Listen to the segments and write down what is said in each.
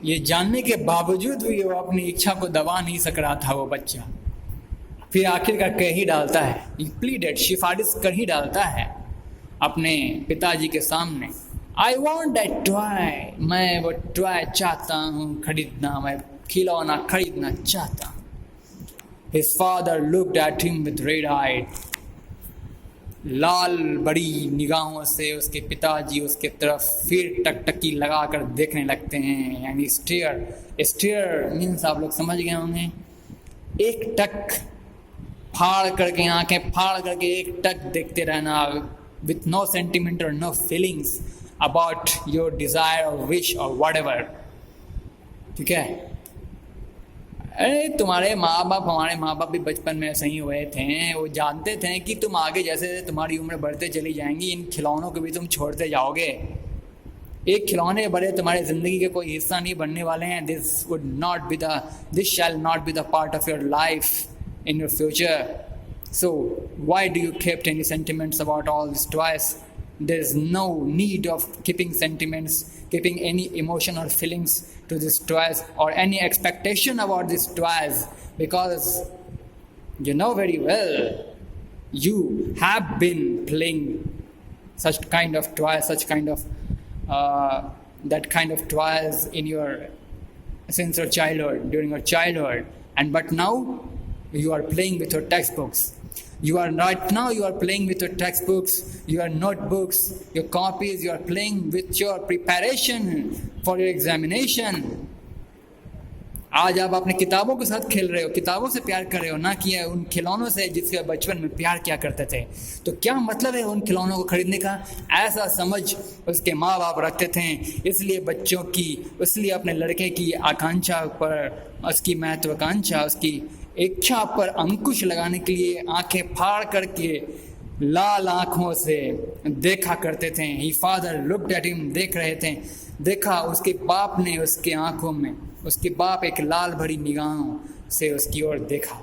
ये जानने के बावजूद भी वो अपनी इच्छा को दबा नहीं सक रहा था वो बच्चा। फिर आखिरकार कह ही डालता है, प्लीडेड, सिफारिश कर ही डालता है अपने पिताजी के सामने, आई वॉन्ट दैट टॉय, मैं वो टॉय चाहता हूँ खरीदना, मैं खिलौना खरीदना चाहता हूँ। His father looked at him with red eyed, लाल बड़ी निगाहों से उसके पिताजी उसके तरफ फिर टकटकी लगाकर देखने लगते हैं। यानी स्टेयर मीन्स आप लोग समझ गए होंगे, एक टक फाड़ करके, आंखें फाड़ करके एक टक देखते रहना, विथ नो सेंटिमेंट और no feelings about your desire और विश और व्हाटएवर। ठीक है, अरे तुम्हारे माँ बाप, हमारे माँ बाप भी बचपन में ऐसे ही हुए थे। वो जानते थे कि तुम आगे जैसे तुम्हारी उम्र बढ़ते चली जाएंगी, इन खिलौनों को भी तुम छोड़ते जाओगे। एक खिलौने बड़े तुम्हारे ज़िंदगी के कोई हिस्सा नहीं बनने वाले हैं। This shall not be the part of your life in your future. So why do you keep any sentiments about all this toys? There is no need of keeping sentiments, keeping any emotion or feelings to these toys, or any expectation about these toys, because you know very well you have been playing such kind of toys, that kind of toys in your since your childhood, during your childhood, and but now you are playing with your textbooks. You are playing with your textbooks, your notebooks, your copies. You are playing with your preparation for your examination. आज आप अपने किताबों के साथ खेल रहे हो, किताबों से प्यार कर रहे हो, ना कि उन खिलौनों से जिसके बचपन में प्यार किया करते थे। तो क्या मतलब है उन खिलौनों को खरीदने का? ऐसा समझ उसके माँ बाप रखते थे। इसलिए अपने लड़के की आकांक्षा पर, उसकी महत्वाकांक्षा, उसकी इच्छा पर अंकुश लगाने के लिए आंखें फाड़ करके लाल आंखों से देखा करते थे। ही फादर लुक्ड एट हिम, देख रहे थे। देखा उसके बाप ने उसके आंखों में, उसके बाप एक लाल भरी निगाहों से उसकी ओर देखा।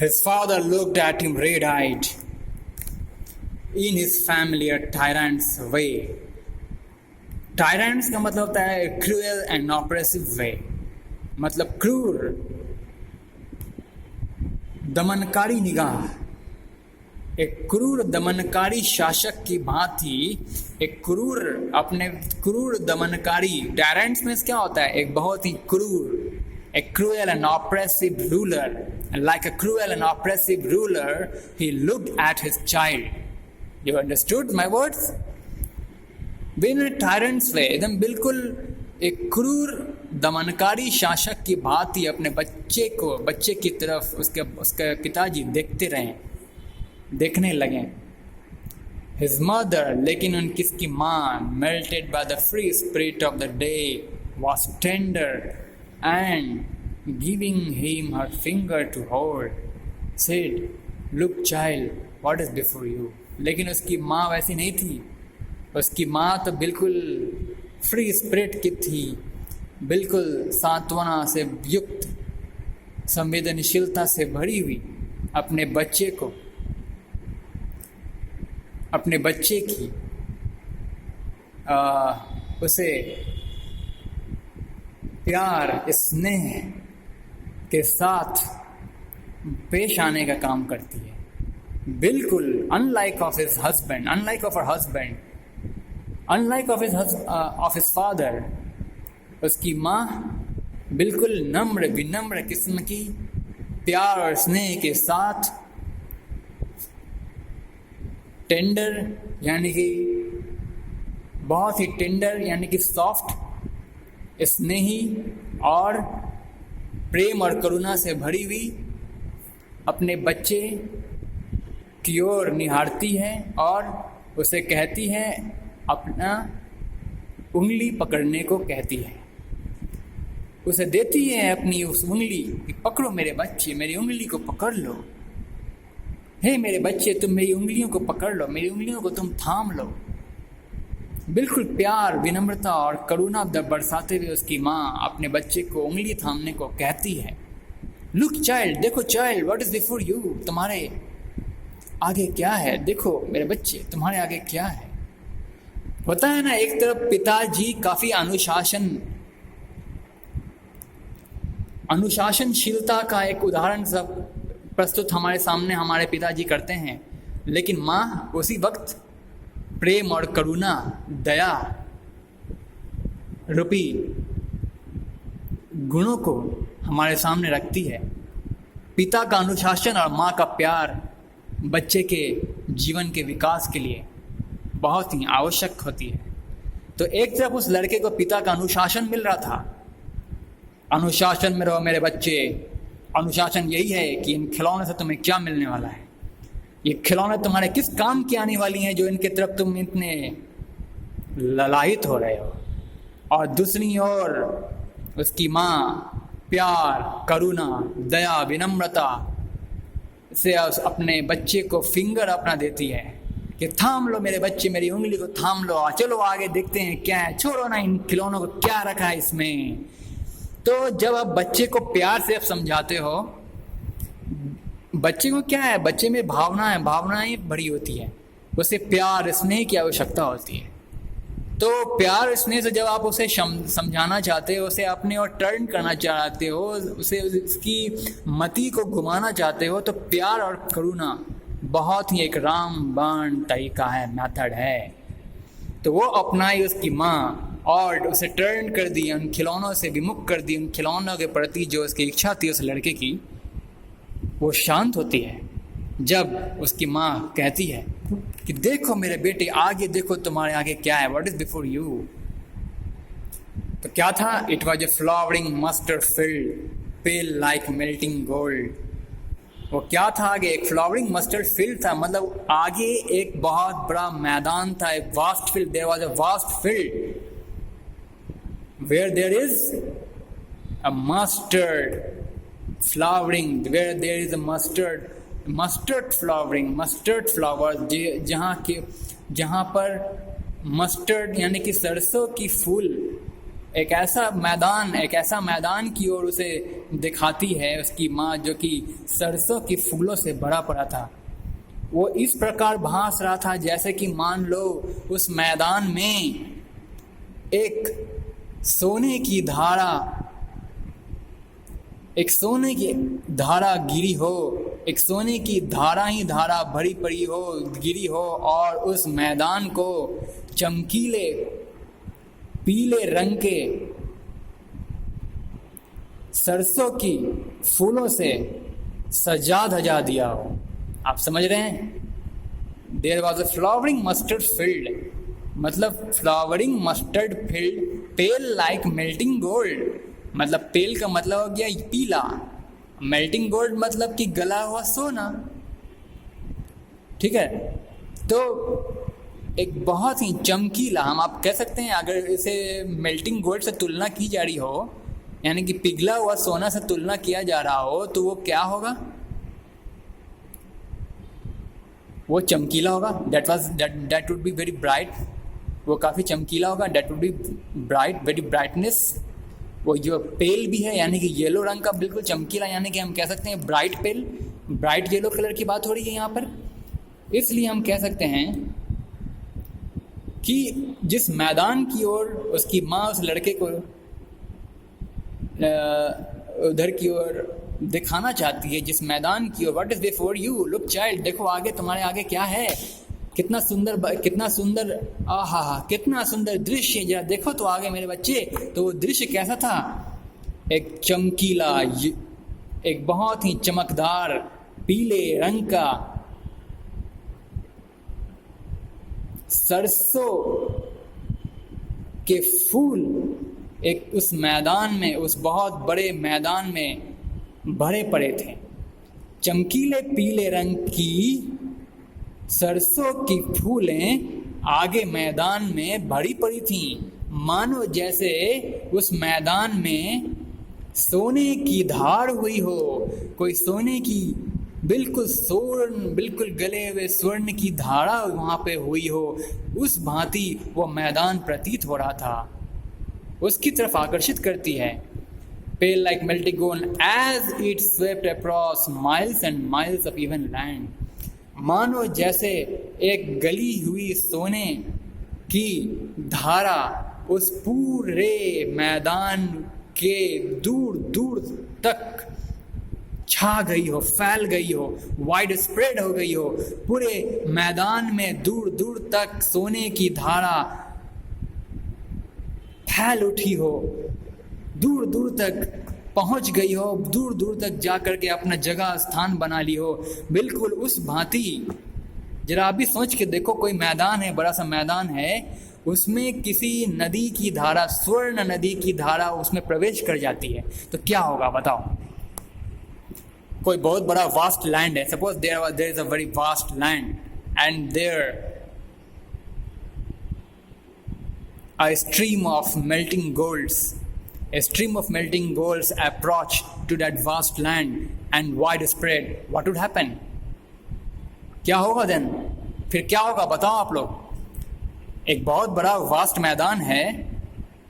His father looked at him red-eyed in his familiar tyrant's way. Tyrants का मतलब होता है cruel and oppressive way, मतलब क्रूर, दमनकारी निगाह। एक क्रूर दमनकारी शासक की भांति एक क्रूर दमनकारी, टायरेंट्स में क्या होता है? एक बहुत ही क्रूर, a cruel and oppressive ruler, and like a cruel and oppressive ruler he looked at his child. You understood my words? When a tyrant's way, एकदम बिल्कुल एक क्रूर दमनकारी शासक की भांति अपने बच्चे की तरफ उसके पिताजी देखने लगे। His mother, लेकिन उनकी माँ, melted by the free spirit of the day, was tender and giving him her finger to hold, said, "Look, child, what is before you?" लेकिन उसकी माँ वैसी नहीं थी। उसकी माँ तो बिल्कुल फ्री स्पिरिट की थी, बिल्कुल सांत्वना से युक्त, संवेदनशीलता से भरी हुई अपने बच्चे की उसे प्यार, स्नेह के साथ पेश आने का काम करती है। बिल्कुल unlike of his husband, unlike of her husband, unlike of his father, उसकी माँ बिल्कुल नम्र विनम्र किस्म की प्यार और स्नेह के साथ, टेंडर यानी कि बहुत ही टेंडर यानी कि सॉफ्ट, स्नेही और प्रेम और करुणा से भरी हुई अपने बच्चे की ओर निहारती है और उसे कहती है, अपना उंगली पकड़ने को कहती है। उसे देती है अपनी उस उंगली कि पकड़ो मेरे बच्चे, मेरी उंगली को पकड़ लो। हे मेरे बच्चे, तुम मेरी उंगलियों को पकड़ लो, मेरी उंगलियों को तुम थाम लो। बिल्कुल प्यार, विनम्रता और करुणा बरसाते हुए उसकी माँ अपने बच्चे को उंगली थामने को कहती है। लुक चाइल्ड, देखो child, what is before you, तुम्हारे आगे क्या है? देखो मेरे बच्चे, तुम्हारे आगे क्या है? होता है ना, एक तरफ पिताजी काफी अनुशासनशीलता का एक उदाहरण सब प्रस्तुत हमारे सामने हमारे पिताजी करते हैं, लेकिन माँ उसी वक्त प्रेम और करुणा, दया रूपी गुणों को हमारे सामने रखती है। पिता का अनुशासन और माँ का प्यार बच्चे के जीवन के विकास के लिए बहुत ही आवश्यक होती है। तो एक तरफ उस लड़के को पिता का अनुशासन मिल रहा था, अनुशासन में रहो मेरे बच्चे, अनुशासन यही है कि इन खिलौने से तुम्हें क्या मिलने वाला है, ये खिलौने तुम्हारे किस काम की आने वाली हैं जो इनके तरफ तुम इतने ललायित हो रहे हो। और दूसरी ओर उसकी माँ प्यार, करुणा, दया, विनम्रता से अपने बच्चे को फिंगर अपना देती है कि थाम लो मेरे बच्चे, मेरी उंगली को थाम लो, चलो आगे देखते हैं क्या है, छोड़ो ना इन खिलौनों को, क्या रखा है इसमें। तो जब आप बच्चे को प्यार से आप समझाते हो, बच्चे को क्या है, बच्चे में भावनाएं भरी होती है, उसे प्यार स्नेह की आवश्यकता होती है। तो प्यार स्नेह से जब आप उसे समझाना चाहते हो, उसे अपने और टर्न करना चाहते हो, उसे उसकी मति को घुमाना चाहते हो, तो प्यार और करुणा बहुत ही एक रामबाण तरीका है, मेथड है। तो वो अपनाई उसकी माँ और उसे टर्न कर दी, उन खिलौनों से विमुख कर दी, उन खिलौनों के प्रति जो उसकी इच्छा थी उस लड़के की, वो शांत होती है जब उसकी माँ कहती है कि देखो मेरे बेटे, आगे देखो, तुम्हारे आगे क्या है, व्हाट इज बिफोर यू। तो क्या था, it was a flowering mustard field pale like melting gold. वो क्या था, आगे एक फ्लावरिंग मस्टर्ड फील्ड था, मतलब आगे एक बहुत बड़ा मैदान था, एक vast field, there was a vast field where there is a mustard flowering, where there is a mustard flowering, mustard flowers, जहाँ पर मस्टर्ड यानी कि सरसों की फूल एक ऐसा मैदान की ओर उसे दिखाती है उसकी माँ, जो कि सरसों की फूलों से भरा पड़ा था। वो इस प्रकार भास रहा था जैसे कि मान लो उस मैदान में एक सोने की धारा गिरी हो, एक सोने की धारा ही धारा भरी पड़ी हो, गिरी हो, और उस मैदान को चमकीले पीले रंग के सरसों की फूलों से सजा धजा दिया हो। आप समझ रहे हैं? There was a flowering mustard field, मतलब flowering mustard field pale like melting gold, मतलब पेल का मतलब हो गया पीला, मेल्टिंग गोल्ड मतलब कि गला हुआ सोना। ठीक है, तो एक बहुत ही चमकीला, हम आप कह सकते हैं अगर इसे मेल्टिंग गोल्ड से तुलना की जा रही हो, यानी कि पिघला हुआ सोना से तुलना किया जा रहा हो, तो वो क्या होगा, वो चमकीला होगा। That would be very bright, वो काफ़ी चमकीला होगा। That would be bright, very brightness. वो जो पेल भी है यानी कि येलो रंग का, बिल्कुल चमकीला, यानी कि हम कह सकते हैं ब्राइट पेल, ब्राइट येलो कलर की बात हो रही है यहाँ पर। इसलिए हम कह सकते हैं कि जिस मैदान की ओर उसकी माँ उस लड़के को उधर की ओर दिखाना चाहती है, जिस मैदान की ओर, what is before you, look child, देखो आगे, तुम्हारे आगे क्या है, कितना सुंदर, आहा कितना सुंदर दृश्य, जरा देखो तो आगे मेरे बच्चे। तो वो दृश्य कैसा था, एक चमकीला, एक बहुत ही चमकदार पीले रंग का सरसों के फूल एक उस मैदान में, उस बहुत बड़े मैदान में भरे पड़े थे। चमकीले पीले रंग की सरसों की फूलें आगे मैदान में भरी पड़ी थीं, मानो जैसे उस मैदान में सोने की धार हुई हो, कोई सोने की बिल्कुल गले हुए स्वर्ण की धारा वहाँ पे हुई हो, उस भांति वो मैदान प्रतीत हो रहा था, उसकी तरफ आकर्षित करती है। Pale like melting gold as it swept across miles and miles of even land, मानो जैसे एक गली हुई सोने की धारा उस पूरे मैदान के दूर दूर तक छा गई हो, फैल गई हो, वाइड स्प्रेड हो गई हो, पूरे मैदान में दूर दूर तक सोने की धारा फैल उठी हो, दूर दूर तक पहुंच गई हो, दूर दूर तक जाकर के अपना जगह स्थान बना ली हो। बिल्कुल उस भांति जरा अभी सोच के देखो, कोई मैदान है, बड़ा सा मैदान है, उसमें किसी नदी की धारा, स्वर्ण नदी की धारा उसमें प्रवेश कर जाती है तो क्या होगा बताओ। कोई बहुत बड़ा वास्ट लैंड है, suppose there is a very vast land and there a stream of melting golds approach to that vast land and widespread, what would happen? क्या होगा then? फिर क्या होगा बताओ आप लोग। एक बहुत बड़ा वास्ट मैदान है,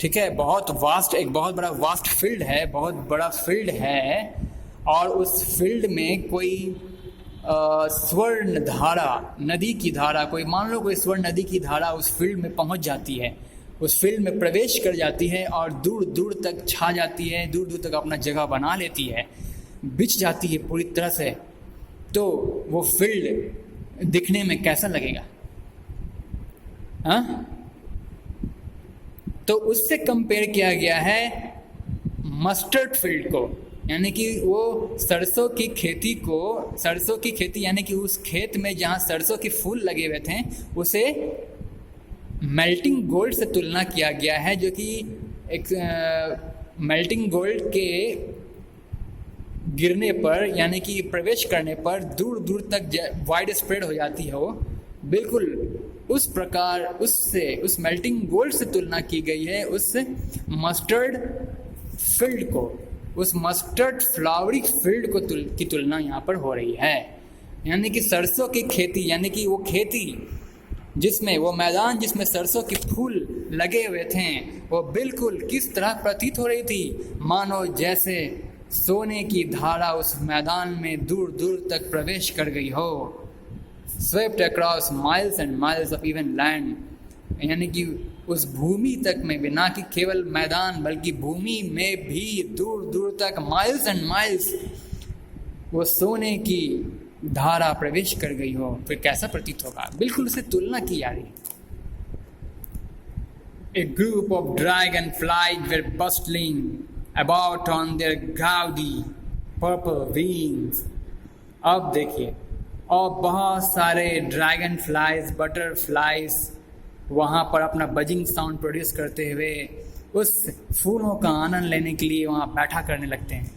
ठीक है, एक बहुत बड़ा वास्ट फील्ड है, बहुत बड़ा फील्ड है, और उस फील्ड में कोई स्वर्ण धारा, नदी की धारा, कोई मान लो कोई स्वर्ण नदी की धारा उस फील्ड में पहुंच जाती है, उस फील्ड में प्रवेश कर जाती है और दूर दूर तक छा जाती है, दूर दूर तक अपना जगह बना लेती है, बिछ जाती है पूरी तरह से। तो वो फील्ड दिखने में कैसा लगेगा? हाँ, तो उससे कंपेयर किया गया है मस्टर्ड फील्ड को, यानी कि वो सरसों की खेती यानी कि उस खेत में जहाँ सरसों के फूल लगे हुए थे उसे मेल्टिंग गोल्ड से तुलना किया गया है, जो कि एक मेल्टिंग गोल्ड के गिरने पर यानी कि प्रवेश करने पर दूर दूर तक वाइड स्प्रेड हो जाती है। वो बिल्कुल उस प्रकार उस मेल्टिंग गोल्ड से तुलना की गई है उस मस्टर्ड फील्ड को, उस मस्टर्ड फ्लावरी फील्ड को की तुलना यहाँ पर हो रही है। यानी कि सरसों की खेती, यानी कि वो खेती जिसमें वो मैदान जिसमें सरसों के फूल लगे हुए थे, वो बिल्कुल किस तरह प्रतीत हो रही थी, मानो जैसे सोने की धारा उस मैदान में दूर दूर तक प्रवेश कर गई हो, swept across miles and miles of even land, यानी कि उस भूमि तक में भी, ना कि केवल मैदान बल्कि भूमि में भी दूर दूर तक माइल्स एंड माइल्स वो सोने की धारा प्रवेश कर गई हो, फिर कैसा प्रतीत होगा? बिल्कुल उसे तुलना की जा रही है। A group of dragonflies were bustling about on their gaudy purple wings. अब देखिए, और बहुत सारे ड्रैगन फ्लाइज, बटरफ्लाइज वहाँ पर अपना बजिंग साउंड प्रोड्यूस करते हुए उस फूलों का आनंद लेने के लिए वहाँ बैठा करने लगते हैं।